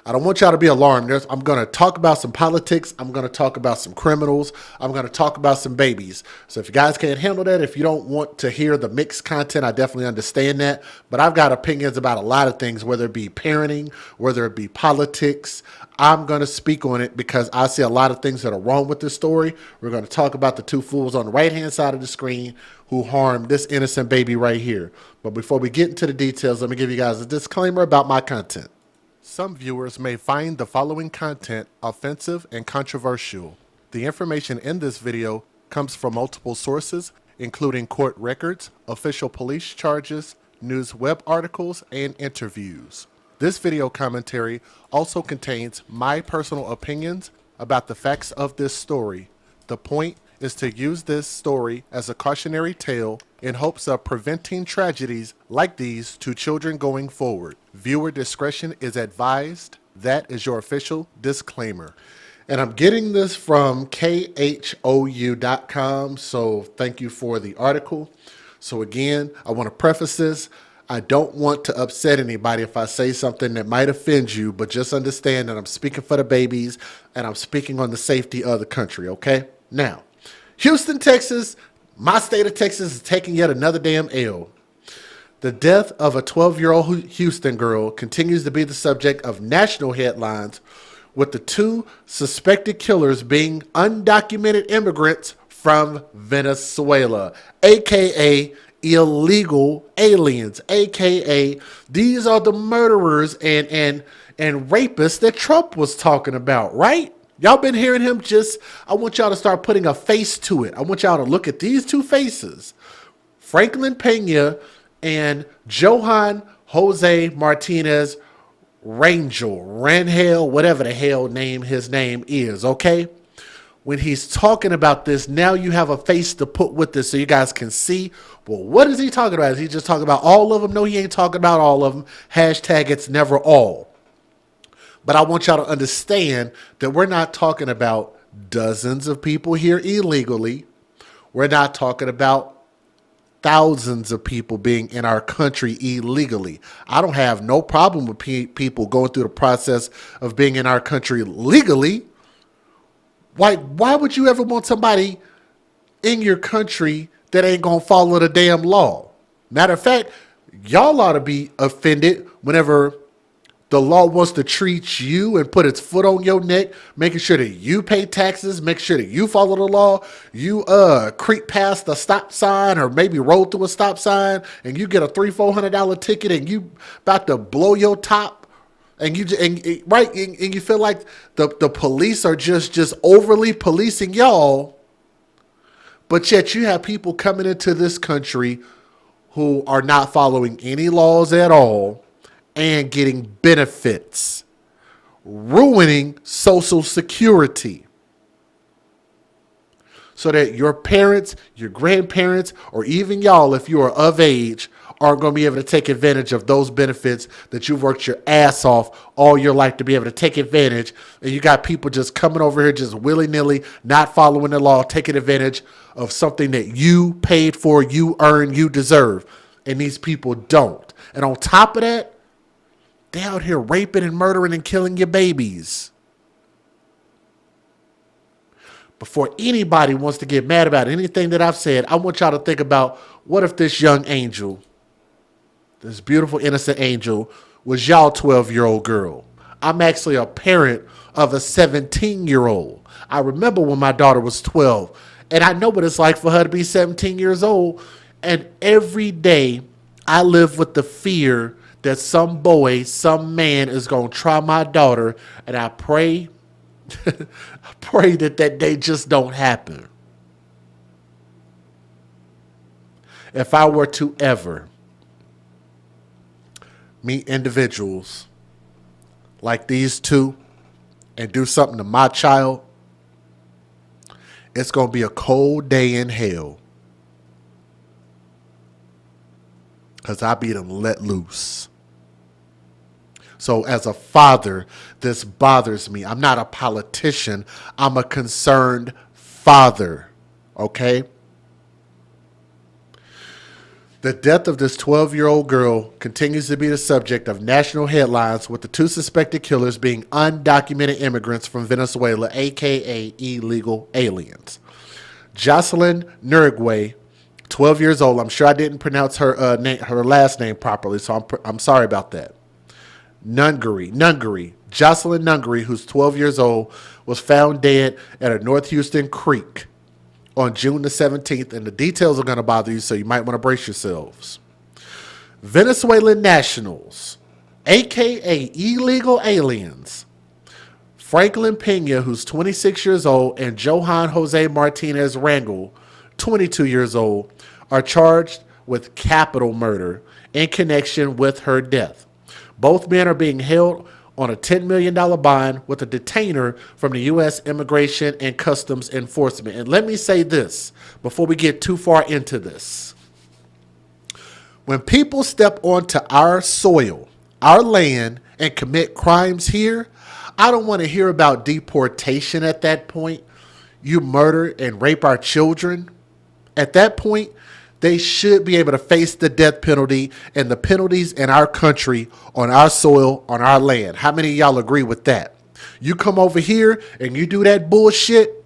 I don't want y'all to be alarmed. I'm going to talk about some politics. I'm going to talk about some criminals. I'm going to talk about some babies. So if you guys can't handle that, if you don't want to hear the mixed content, I definitely understand that. But I've got opinions about a lot of things, whether it be parenting, whether it be politics. I'm going to speak on it because I see a lot of things that are wrong with this story. We're going to talk about the two fools on the right-hand side of the screen who harmed this innocent baby right here. But before we get into the details, let me give you guys a disclaimer about my content. Some viewers may find the following content offensive and controversial. The information in this video comes from multiple sources, including court records, official police charges, news web articles, and interviews. This video commentary also contains my personal opinions about the facts of this story. The point is to use this story as a cautionary tale in hopes of preventing tragedies like these to children going forward. Viewer discretion is advised. That is your official disclaimer. And I'm getting this from khou.com, so thank you for the article. So again, I want to preface this. I don't want to upset anybody if I say something that might offend you, but just understand that I'm speaking for the babies and I'm speaking on the safety of the country, okay? Now, Houston, Texas, my state of Texas is taking yet another damn L. The death of a 12-year-old Houston girl continues to be the subject of national headlines, with the two suspected killers being undocumented immigrants from Venezuela, aka illegal aliens, aka these are the murderers and rapists that Trump was talking about, right? Y'all been hearing him. I want y'all to start putting a face to it. I want y'all to look at these two faces, Franklin Pena and Johan Jose Martinez Rangel, whatever the hell his name is, okay? When he's talking about this, now you have a face to put with this so you guys can see, well, what is he talking about? Is he just talking about all of them? No, he ain't talking about all of them. Hashtag it's never all. But I want y'all to understand that we're not talking about dozens of people here illegally. We're not talking about thousands of people being in our country illegally. I don't have no problem with people going through the process of being in our country legally. Why would you ever want somebody in your country that ain't gonna follow the damn law? Matter of fact, y'all ought to be offended whenever the law wants to treat you and put its foot on your neck, making sure that you pay taxes, make sure that you follow the law. You creep past a stop sign or maybe roll through a stop sign and you get a $300-$400 ticket and you about to blow your top and you feel like the police are just overly policing y'all. But yet you have people coming into this country who are not following any laws at all and getting benefits, ruining Social Security, so that your parents, your grandparents, or even y'all, if you are of age, aren't going to be able to take advantage of those benefits that you've worked your ass off all your life to be able to take advantage. And you got people just coming over here just willy-nilly, not following the law, taking advantage of something that you paid for, you earned, you deserve. And these people don't. And on top of that, they out here raping and murdering and killing your babies. Before anybody wants to get mad about anything that I've said, I want y'all to think about, what if this young angel, this beautiful, innocent angel, was y'all 12-year-old girl? I'm actually a parent of a 17-year-old. I remember when my daughter was 12, and I know what it's like for her to be 17 years old. And every day I live with the fear that some boy, some man is going to try my daughter, and I pray, I pray that day just don't happen. If I were to ever meet individuals like these two and do something to my child, it's going to be a cold day in hell. Because I be them let loose. So as a father, this bothers me. I'm not a politician. I'm a concerned father. Okay? The death of this 12-year-old girl continues to be the subject of national headlines, with the two suspected killers being undocumented immigrants from Venezuela, aka illegal aliens. Jocelyn Nungaray, 12 years old. I'm sure I didn't pronounce her her last name properly, so I'm sorry about that. Nungaray. Jocelyn Nungaray, who's 12 years old, was found dead at a North Houston creek on June the 17th, and the details are going to bother you, so you might want to brace yourselves. Venezuelan nationals, aka illegal aliens, Franklin Pena, who's 26 years old, and Johan Jose Martinez Rangel, 22 years old, are charged with capital murder in connection with her death. Both men are being held on a $10 million bond with a detainer from the U.S. Immigration and Customs Enforcement. And let me say this before we get too far into this. When people step onto our soil, our land, and commit crimes here, I don't want to hear about deportation at that point. You murder and rape our children. At that point, they should be able to face the death penalty and the penalties in our country, on our soil, on our land. How many of y'all agree with that? You come over here and you do that bullshit,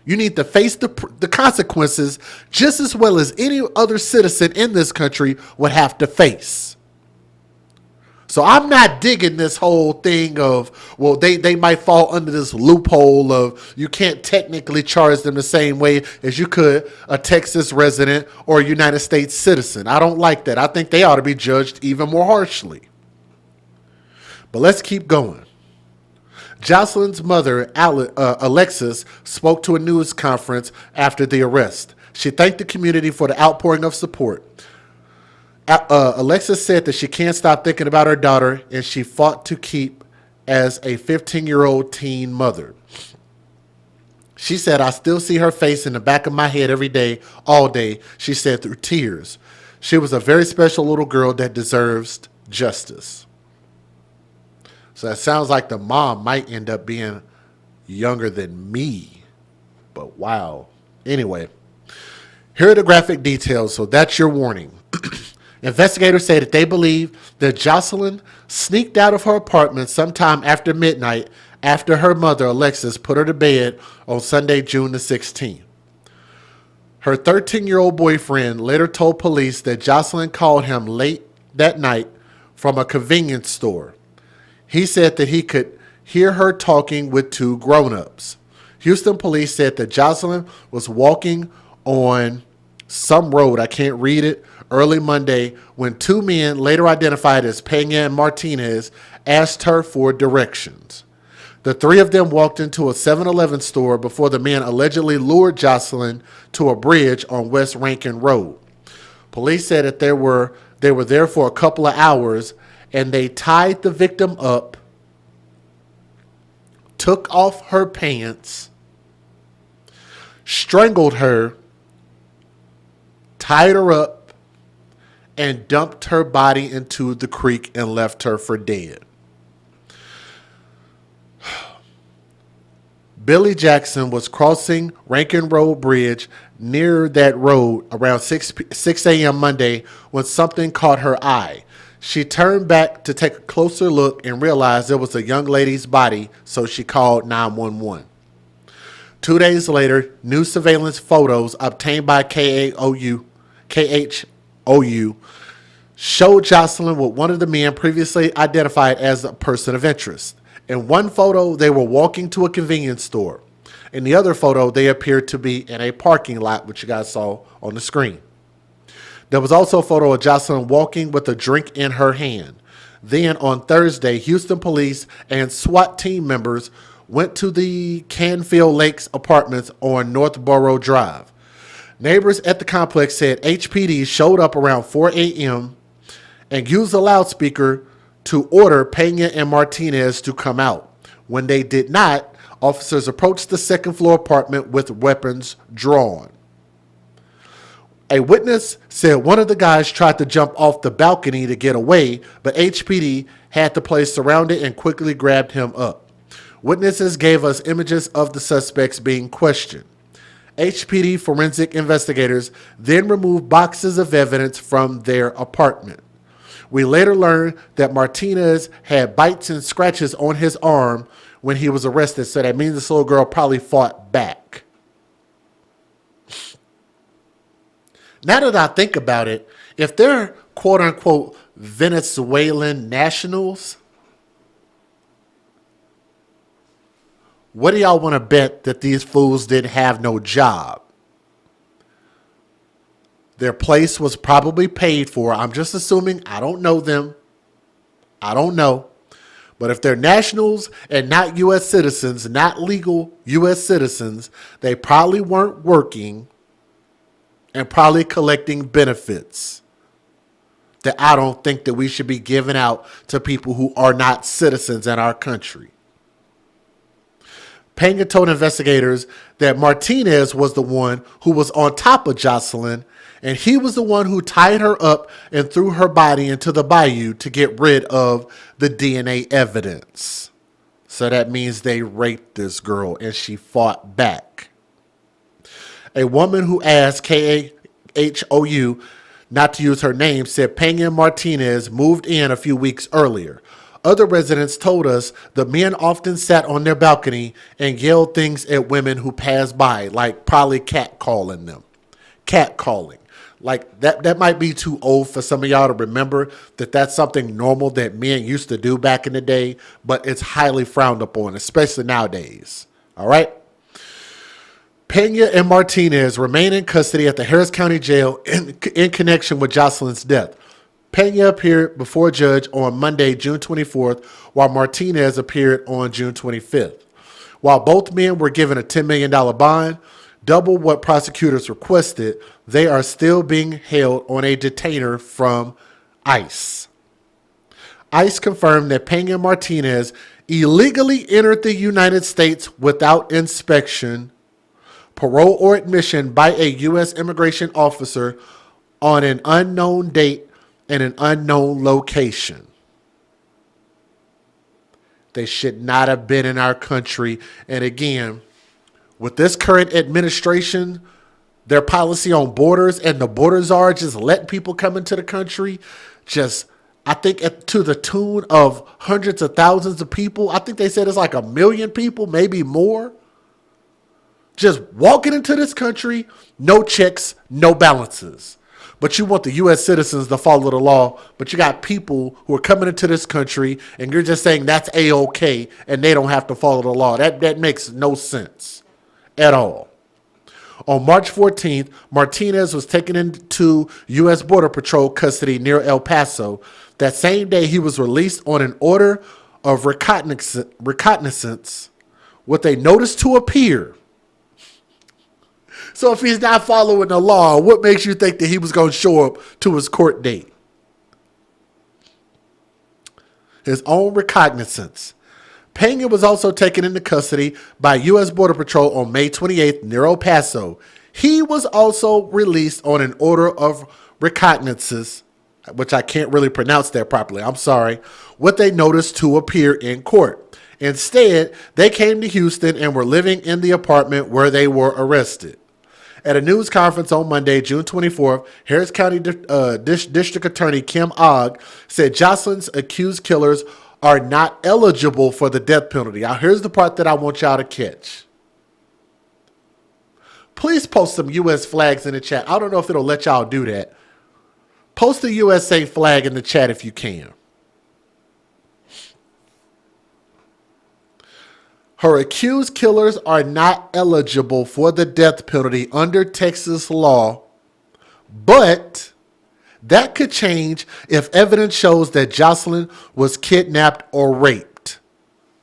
you need to face the consequences just as well as any other citizen in this country would have to face. So I'm not digging this whole thing of, well, they might fall under this loophole of you can't technically charge them the same way as you could a Texas resident or a United States citizen. I don't like that. I think they ought to be judged even more harshly. But let's keep going. Jocelyn's mother, Alexis, spoke to a news conference after the arrest. She thanked the community for the outpouring of support. Alexis said that she can't stop thinking about her daughter, and she fought to keep as a 15-year-old teen mother. She said, I still see her face in the back of my head every day, all day, she said through tears. She was a very special little girl that deserves justice. So that sounds like the mom might end up being younger than me. But wow. Anyway, here are the graphic details, so that's your warning. Investigators say that they believe that Jocelyn sneaked out of her apartment sometime after midnight after her mother, Alexis, put her to bed on Sunday, June the 16th. Her 13-year-old boyfriend later told police that Jocelyn called him late that night from a convenience store. He said that he could hear her talking with two grown-ups. Houston police said that Jocelyn was walking on some road, I can't read it, early Monday when two men, later identified as Pena and Martinez, asked her for directions. The three of them walked into a 7-Eleven store before the men allegedly lured Jocelyn to a bridge on West Rankin Road. Police said that they were there for a couple of hours, and they tied the victim up, took off her pants, strangled her, tied her up, and dumped her body into the creek and left her for dead. Billy Jackson was crossing Rankin Road Bridge near that road around 6 a.m. Monday when something caught her eye. She turned back to take a closer look and realized it was a young lady's body, so she called 911. 2 days later, new surveillance photos obtained by KHOU showed Jocelyn with one of the men previously identified as a person of interest. In one photo, they were walking to a convenience store. In the other photo, they appeared to be in a parking lot, which you guys saw on the screen. There was also a photo of Jocelyn walking with a drink in her hand. Then on Thursday, Houston police and SWAT team members went to the Canfield Lakes apartments on Northborough Drive. Neighbors at the complex said HPD showed up around 4 a.m. and used a loudspeaker to order Pena and Martinez to come out. When they did not, officers approached the second-floor apartment with weapons drawn. A witness said one of the guys tried to jump off the balcony to get away, but HPD had the place surrounded and quickly grabbed him up. Witnesses gave us images of the suspects being questioned. HPD forensic investigators then removed boxes of evidence from their apartment. We later learned that Martinez had bites and scratches on his arm when he was arrested, so that means this little girl probably fought back. Now that I think about it, if they're quote-unquote Venezuelan nationals, what do y'all want to bet that these fools didn't have no job? Their place was probably paid for. I'm just assuming. I don't know them. I don't know. But if they're nationals and not U.S. citizens, not legal U.S. citizens, they probably weren't working and probably collecting benefits that I don't think that we should be giving out to people who are not citizens in our country. Pena told investigators that Martinez was the one who was on top of Jocelyn, and he was the one who tied her up and threw her body into the bayou to get rid of the DNA evidence. So that means they raped this girl and she fought back. A woman who asked KHOU not to use her name said Pena and Martinez moved in a few weeks earlier. Other residents told us the men often sat on their balcony and yelled things at women who passed by, like probably catcalling them. Catcalling. Like that might be too old for some of y'all to remember that that's something normal that men used to do back in the day, but it's highly frowned upon, especially nowadays. All right? Pena and Martinez remain in custody at the Harris County Jail in connection with Jocelyn's death. Pena appeared before a judge on Monday, June 24th, while Martinez appeared on June 25th. While both men were given a $10 million bond, double what prosecutors requested, they are still being held on a detainer from ICE. ICE confirmed that Pena and Martinez illegally entered the United States without inspection, parole, or admission by a U.S. immigration officer on an unknown date and an unknown location. They should not have been in our country. And again, with this current administration, their policy on borders and the border czar just letting people come into the country, I think to the tune of hundreds of thousands of people. I think they said it's like 1 million people, maybe more. Just walking into this country, no checks, no balances. But you want the U.S. citizens to follow the law, but you got people who are coming into this country and you're just saying that's A-OK and they don't have to follow the law. That makes no sense at all. On March 14th, Martinez was taken into U.S. Border Patrol custody near El Paso. That same day, he was released on an order of reconnaissance with a notice to appear. So if he's not following the law, what makes you think that he was going to show up to his court date? His own recognizance. Pena was also taken into custody by U.S. Border Patrol on May 28th near El Paso. He was also released on an order of recognizance, which I can't really pronounce that properly, I'm sorry, with a notice to appear in court. Instead, they came to Houston and were living in the apartment where they were arrested. At a news conference on Monday, June 24th, Harris County District Attorney Kim Ogg said Jocelyn's accused killers are not eligible for the death penalty. Now, here's the part that I want y'all to catch. Please post some U.S. flags in the chat. I don't know if it'll let y'all do that. Post the USA flag in the chat if you can. Her accused killers are not eligible for the death penalty under Texas law, but that could change if evidence shows that Jocelyn was kidnapped or raped,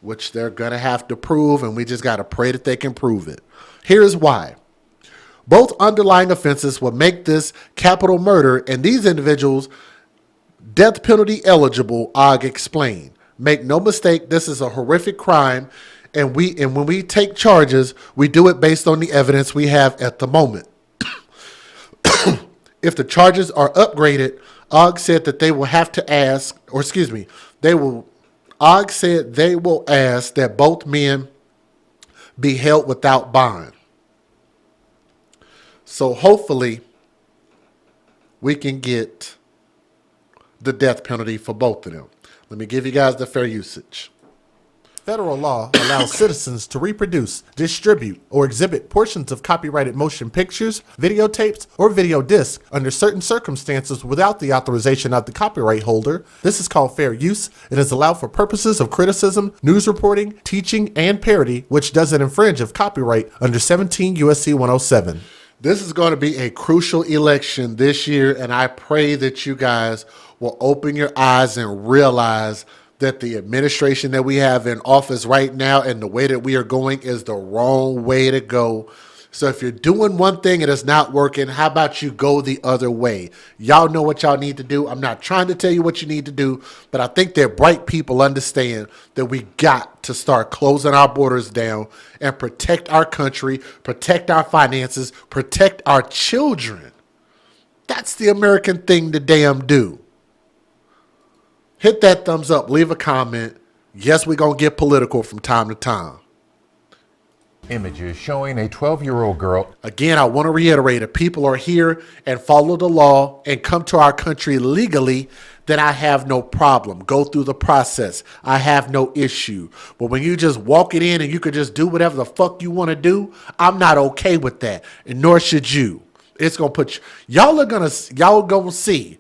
which they're going to have to prove, and we just got to pray that they can prove it. Here's why. Both underlying offenses will make this capital murder and these individuals death penalty eligible, Ogg explained. Make no mistake, this is a horrific crime. And when we take charges, we do it based on the evidence we have at the moment. If the charges are upgraded, Ogg said that they will have to ask, Ogg said they will ask that both men be held without bond. So hopefully we can get the death penalty for both of them. Let me give you guys the fair usage. Federal law allows citizens to reproduce, distribute, or exhibit portions of copyrighted motion pictures, videotapes, or video discs under certain circumstances without the authorization of the copyright holder. This is called fair use. It is allowed for purposes of criticism, news reporting, teaching, and parody, which doesn't infringe of copyright under 17 U.S.C. 107. This is going to be a crucial election this year, and I pray that you guys will open your eyes and realize that the administration that we have in office right now and the way that we are going is the wrong way to go. So if you're doing one thing and it's not working, how about you go the other way? Y'all know what y'all need to do. I'm not trying to tell you what you need to do, but I think that bright people understand that we got to start closing our borders down and protect our country, protect our finances, protect our children. That's the American thing to damn do. Hit that thumbs up, leave a comment. Yes, we're going to get political from time to time. Images showing a 12-year-old girl. Again, I want to reiterate, if people are here and follow the law and come to our country legally, then I have no problem. Go through the process. I have no issue. But when you just walk it in and you could just do whatever the fuck you want to do, I'm not okay with that. And nor should you. It's going to put you, y'all going to see.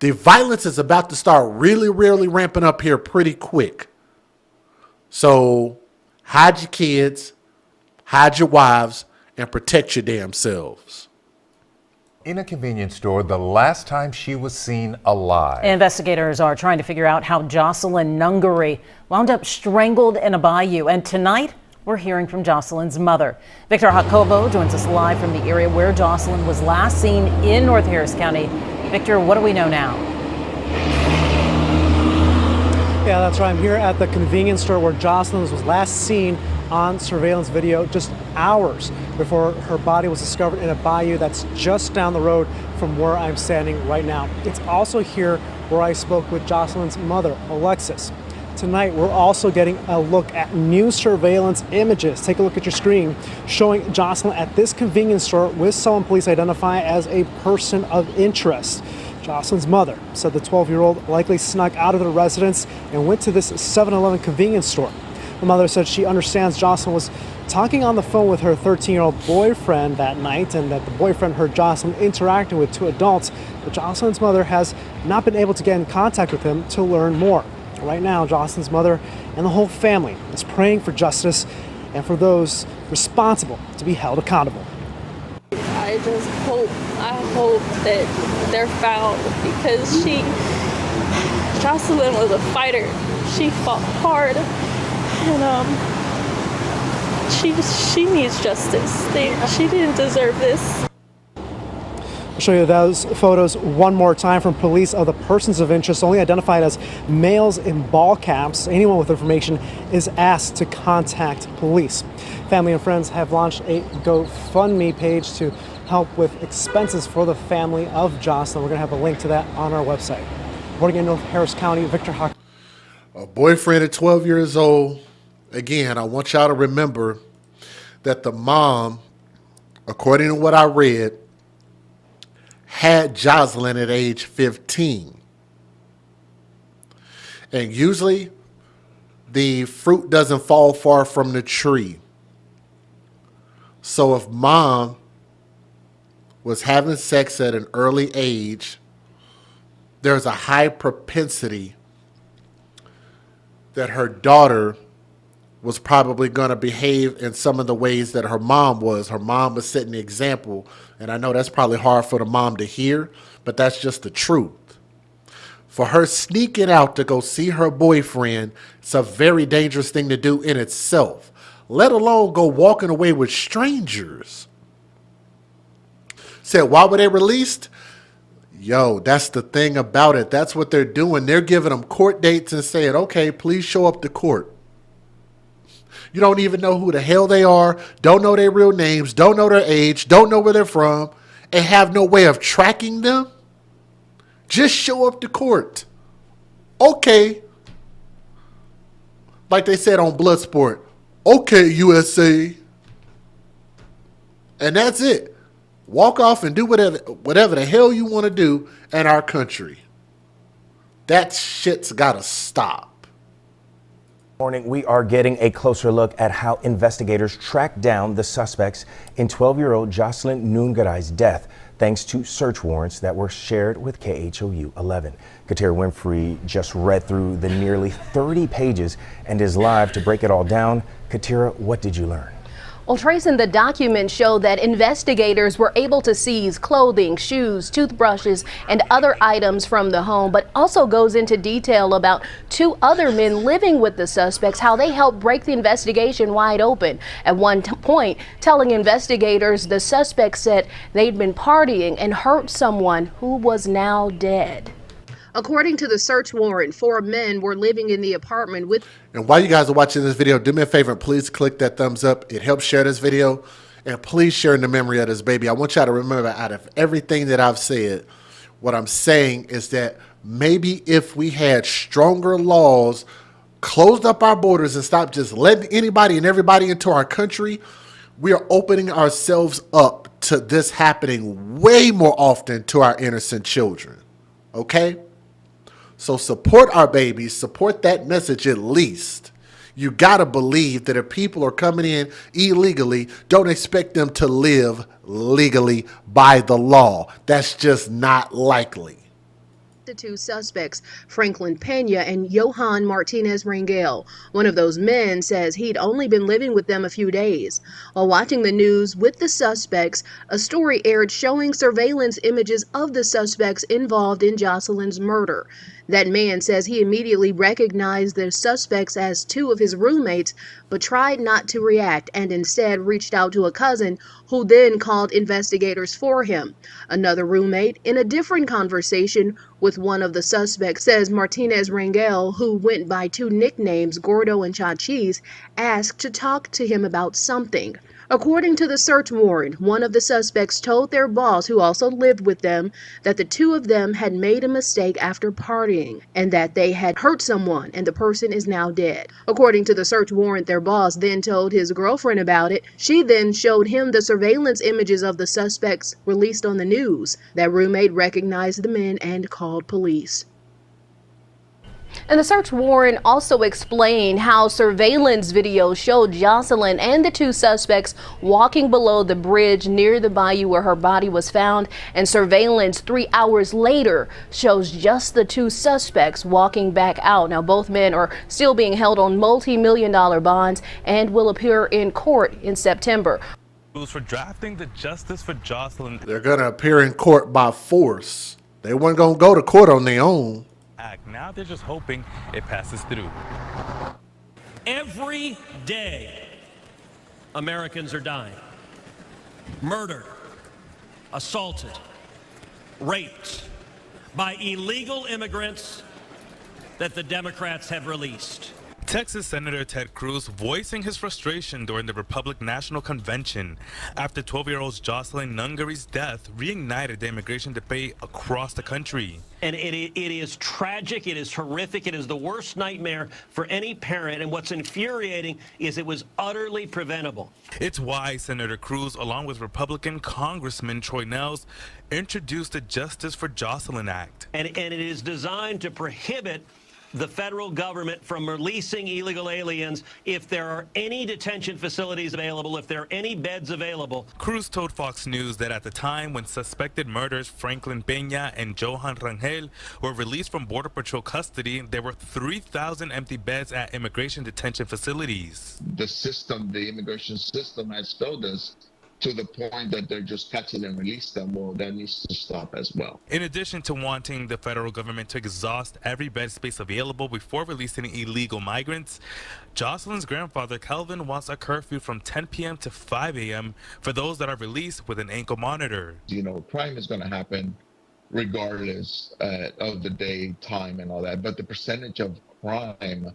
The violence is about to start really ramping up here pretty quick. So hide your kids, hide your wives, and protect your damn selves. In a convenience store the last time she was seen alive. Investigators are trying to figure out how Jocelyn Nungaray wound up strangled in a bayou. And tonight, we're hearing from Jocelyn's mother. Victor Jacobo joins us live from the area where Jocelyn was last seen in North Harris County. Victor, what do we know now? Yeah, that's right. I'm here at the convenience store where Jocelyn was last seen on surveillance video just hours before her body was discovered in a bayou that's just down the road from where I'm standing right now. It's also here where I spoke with Jocelyn's mother, Alexis. Tonight, we're also getting a look at new surveillance images. Take a look at your screen showing Jocelyn at this convenience store with someone police identify as a person of interest. Jocelyn's mother said the 12-year-old likely snuck out of the residence and went to this 7-Eleven convenience store. The mother said she understands Jocelyn was talking on the phone with her 13-year-old boyfriend that night and that the boyfriend heard Jocelyn interacting with two adults, but Jocelyn's mother has not been able to get in contact with him to learn more. Right now, Jocelyn's mother and the whole family is praying for justice and for those responsible to be held accountable. I hope that they're found because Jocelyn was a fighter. She fought hard and she needs justice. She didn't deserve this. I'll show you those photos one more time from police of the persons of interest, only identified as males in ball caps. Anyone with information is asked to contact police. Family and friends have launched a GoFundMe page to help with expenses for the family of Jocelyn. We're going to have a link to that on our website. Reporting in North Harris County, Victor Hawk. A boyfriend at 12 years old. Again, I want y'all to remember that the mom, according to what I read, had Jocelyn at age 15. And usually the fruit doesn't fall far from the tree. So if mom was having sex at an early age, there's a high propensity that her daughter was probably going to behave in some of the ways that her mom was. Her mom was setting the example. And I know that's probably hard for the mom to hear, but that's just the truth. For her sneaking out to go see her boyfriend, it's a very dangerous thing to do in itself, let alone go walking away with strangers. Said, why were they released? Yo, that's the thing about it. That's what they're doing. They're giving them court dates and saying, okay, please show up to court. You don't even know who the hell they are, don't know their real names, don't know their age, don't know where they're from, and have no way of tracking them. Just show up to court. Okay. Like they said on Bloodsport, okay, USA. And that's it. Walk off and do whatever the hell you want to do in our country. That shit's gotta stop. Morning, we are getting a closer look at how investigators tracked down the suspects in 12-year-old Jocelyn Nungaray's death, thanks to search warrants that were shared with KHOU 11. Katira Winfrey just read through the nearly 30 pages and is live to break it all down. Katira, what did you learn? Well, Trace, and the documents show that investigators were able to seize clothing, shoes, toothbrushes, and other items from the home, but also goes into detail about two other men living with the suspects, how they helped break the investigation wide open. At one point, telling investigators the suspects said they'd been partying and hurt someone who was now dead. According to the search warrant, 4 men were living in the apartment with. And while you guys are watching this video, do me a favor and please click that thumbs up. It helps share this video. And please share in the memory of this baby. I want y'all to remember, out of everything that I've said, what I'm saying is that maybe if we had stronger laws, closed up our borders, and stopped just letting anybody and everybody into our country, we are opening ourselves up to this happening way more often to our innocent children. Okay? So support our babies, support that message at least. You gotta believe that if people are coming in illegally, don't expect them to live legally by the law. That's just not likely. The 2 suspects, Franklin Pena and Johan Martinez Rangel. One of those men says he'd only been living with them a few days. While watching the news with the suspects, a story aired showing surveillance images of the suspects involved in Jocelyn's murder. That man says he immediately recognized the suspects as 2 of his roommates, but tried not to react and instead reached out to a cousin who then called investigators for him. Another roommate, in a different conversation with one of the suspects, says Martinez Rangel, who went by 2 nicknames, Gordo and Chachis, asked to talk to him about something. According to the search warrant, one of the suspects told their boss, who also lived with them, that the 2 of them had made a mistake after partying and that they had hurt someone and the person is now dead. According to the search warrant, their boss then told his girlfriend about it. She then showed him the surveillance images of the suspects released on the news. That roommate recognized the men and called police. And the search warrant also explained how surveillance video showed Jocelyn and the 2 suspects walking below the bridge near the bayou where her body was found, and surveillance 3 hours later shows just the 2 suspects walking back out. Now, both men are still being held on multi-million-dollar bonds and will appear in court in September. For drafting the Justice for Jocelyn. They're going to appear in court by force. They weren't going to go to court on their own. Now they're just hoping it passes through. Every day, Americans are dying. Murdered, assaulted, raped by illegal immigrants that the Democrats have released. Texas Senator Ted Cruz voicing his frustration during the Republican National Convention after 12-year-old Jocelyn Nungaray's death reignited the immigration debate across the country. And it is tragic, it is horrific, it is the worst nightmare for any parent, and what's infuriating is it was utterly preventable. It's why Senator Cruz, along with Republican Congressman Troy Nehls, introduced the Justice for Jocelyn Act. And it is designed to prohibit the federal government from releasing illegal aliens if there are any detention facilities available, if there are any beds available. Cruz told Fox News that at the time when suspected murderers Franklin Pena and Johan Rangel were released from Border Patrol custody, there were 3,000 empty beds at immigration detention facilities. The system, the immigration system has failed us to the point that they're just catch it and release them. Well, that needs to stop as well. In addition to wanting the federal government to exhaust every bed space available before releasing illegal migrants, Jocelyn's grandfather, Kelvin, wants a curfew from 10 p.m. to 5 a.m. for those that are released with an ankle monitor. You know, crime is going to happen regardless of the day, time, and all that. But the percentage of crime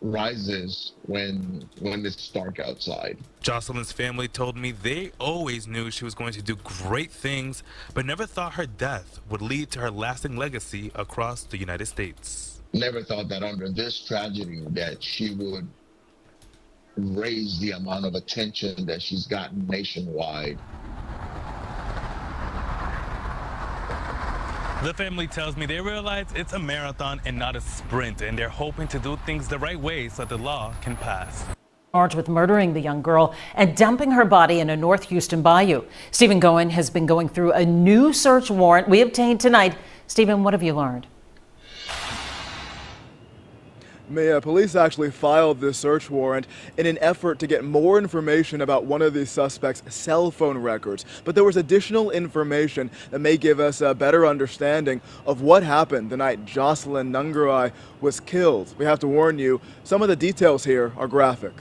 rises when it's dark outside. Jocelyn's family told me they always knew she was going to do great things, but never thought her death would lead to her lasting legacy across the United States. Never thought that under this tragedy that she would raise the amount of attention that she's gotten nationwide The family tells me they realize it's a marathon and not a sprint, and they're hoping to do things the right way so that the law can pass. Charged with murdering the young girl and dumping her body in a North Houston bayou. Stephen Goen has been going through a new search warrant we obtained tonight. Stephen, what have you learned? Police actually filed this search warrant in an effort to get more information about one of these suspects' cell phone records. But there was additional information that may give us a better understanding of what happened the night Jocelyn Nungaray was killed. We have to warn you, some of the details here are graphic.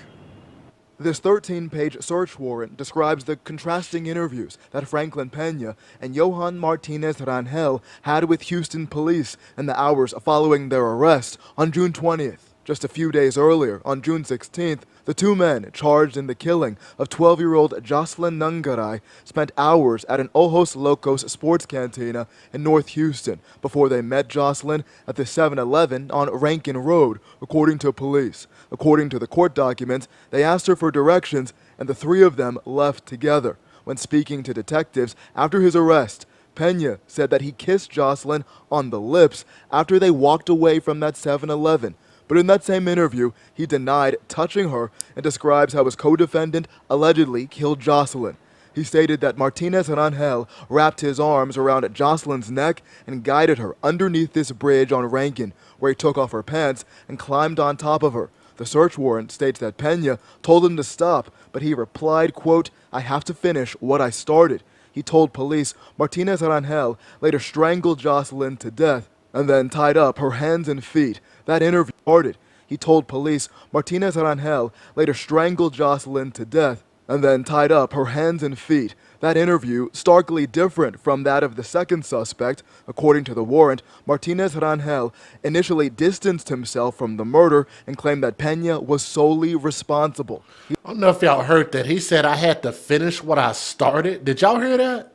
This 13-page search warrant describes the contrasting interviews that Franklin Pena and Johan Martinez Rangel had with Houston police in the hours following their arrest on June 20th. Just a few days earlier, on June 16th, the two men charged in the killing of 12-year-old Jocelyn Nungaray spent hours at an Ojos Locos sports cantina in North Houston before they met Jocelyn at the 7-Eleven on Rankin Road, according to police. According to the court documents, they asked her for directions, and the three of them left together. When speaking to detectives after his arrest, Pena said that he kissed Jocelyn on the lips after they walked away from that 7-Eleven. But in that same interview, he denied touching her and describes how his co-defendant allegedly killed Jocelyn. He stated that Martinez Rangel wrapped his arms around Jocelyn's neck and guided her underneath this bridge on Rankin, where he took off her pants and climbed on top of her. The search warrant states that Pena told him to stop, but he replied, quote, "I have to finish what I started." He told police Martinez Rangel later strangled Jocelyn to death and then tied up her hands and feet. That interview started. He told police Martinez Rangel later strangled Jocelyn to death and then tied up her hands and feet. That interview starkly different from that of the second suspect. According to the warrant, Martinez Rangel initially distanced himself from the murder and claimed that Pena was solely responsible. I don't know if y'all heard that. He said, I had to finish what I started. Did y'all hear that?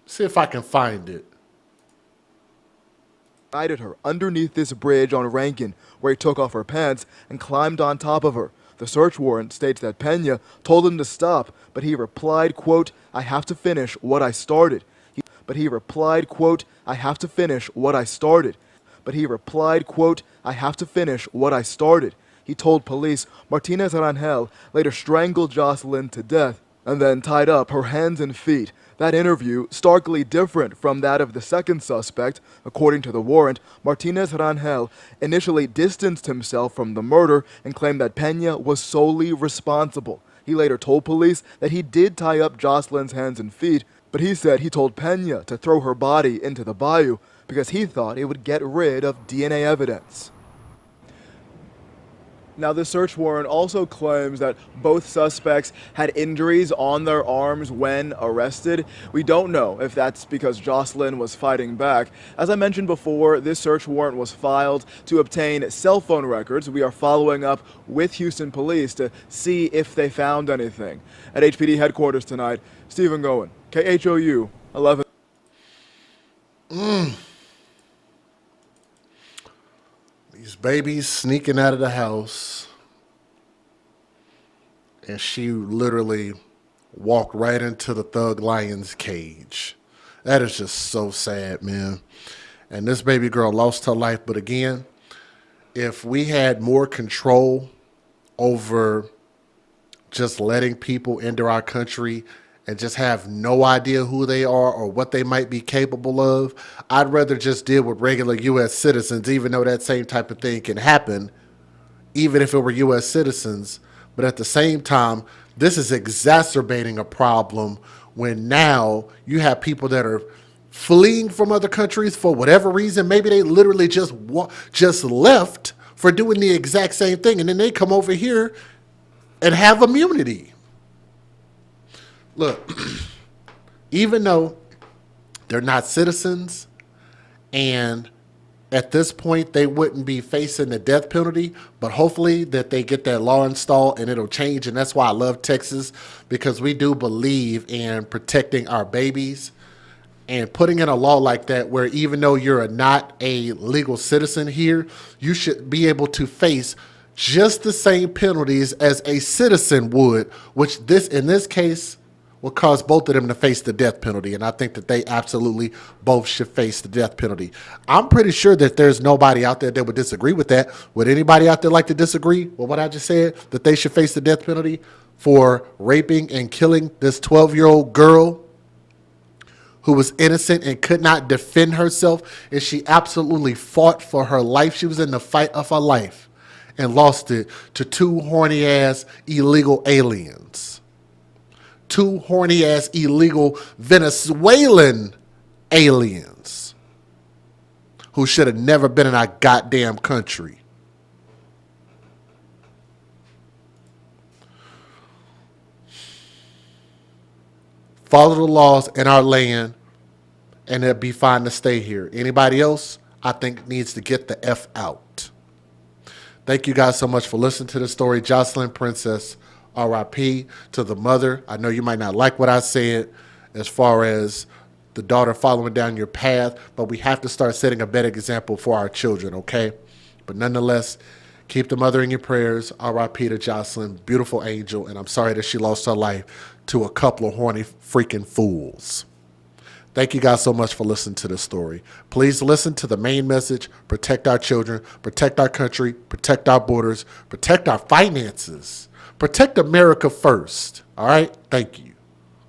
See if I can find it. Guided her underneath this bridge on Rankin, where he took off her pants and climbed on top of her. The search warrant states that Pena told him to stop, but he replied, quote, "I have to finish what I started." He replied, quote, "I have to finish what I started." He told police Martinez Rangel later strangled Jocelyn to death and then tied up her hands and feet. That interview starkly different from that of the second suspect. According to the warrant, Martinez Rangel initially distanced himself from the murder and claimed that Pena was solely responsible. He later told police that he did tie up Jocelyn's hands and feet, but he said he told Pena to throw her body into the bayou because he thought it would get rid of DNA evidence. Now, the search warrant also claims that both suspects had injuries on their arms when arrested. We don't know if that's because Jocelyn was fighting back. As I mentioned before, this search warrant was filed to obtain cell phone records. We are following up with Houston police to see if they found anything. At HPD headquarters tonight, Stephen Goen, KHOU 11. These babies sneaking out of the house, and she literally walked right into the thug lion's cage. That is just so sad, man. And this baby girl lost her life. But again, if we had more control over just letting people into our country and just have no idea who they are or what they might be capable of, I'd rather just deal with regular U.S. citizens, even though that same type of thing can happen, even if it were U.S. citizens. But at the same time, this is exacerbating a problem when now you have people that are fleeing from other countries for whatever reason. Maybe they literally just left for doing the exact same thing, and then they come over here and have immunity. Look, even though they're not citizens, and at this point they wouldn't be facing the death penalty, but hopefully that they get that law installed and it'll change. And that's why I love Texas, because we do believe in protecting our babies and putting in a law like that where even though you're not a legal citizen here, you should be able to face just the same penalties as a citizen would, which in this case will cause both of them to face the death penalty. And I think that they absolutely both should face the death penalty. I'm pretty sure that there's nobody out there that would disagree with that. Would anybody out there like to disagree with what I just said, that they should face the death penalty for raping and killing this 12-year-old girl who was innocent and could not defend herself? And she absolutely fought for her life. She was in the fight of her life and lost it to two horny-ass illegal aliens. Two horny-ass illegal Venezuelan aliens who should have never been in our goddamn country. Follow the laws in our land, and it'll be fine to stay here. Anybody else, I think, needs to get the F out. Thank you guys so much for listening to the story. Jocelyn Princess, R.I.P. to the mother. I know you might not like what I said as far as the daughter following down your path, but we have to start setting a better example for our children, okay? But nonetheless, keep the mother in your prayers. R.I.P. to Jocelyn, beautiful angel, and I'm sorry that she lost her life to a couple of horny freaking fools. Thank you guys so much for listening to this story. Please listen to the main message. Protect our children, protect our country, protect our borders, protect our finances. Protect America first. All right? Thank you.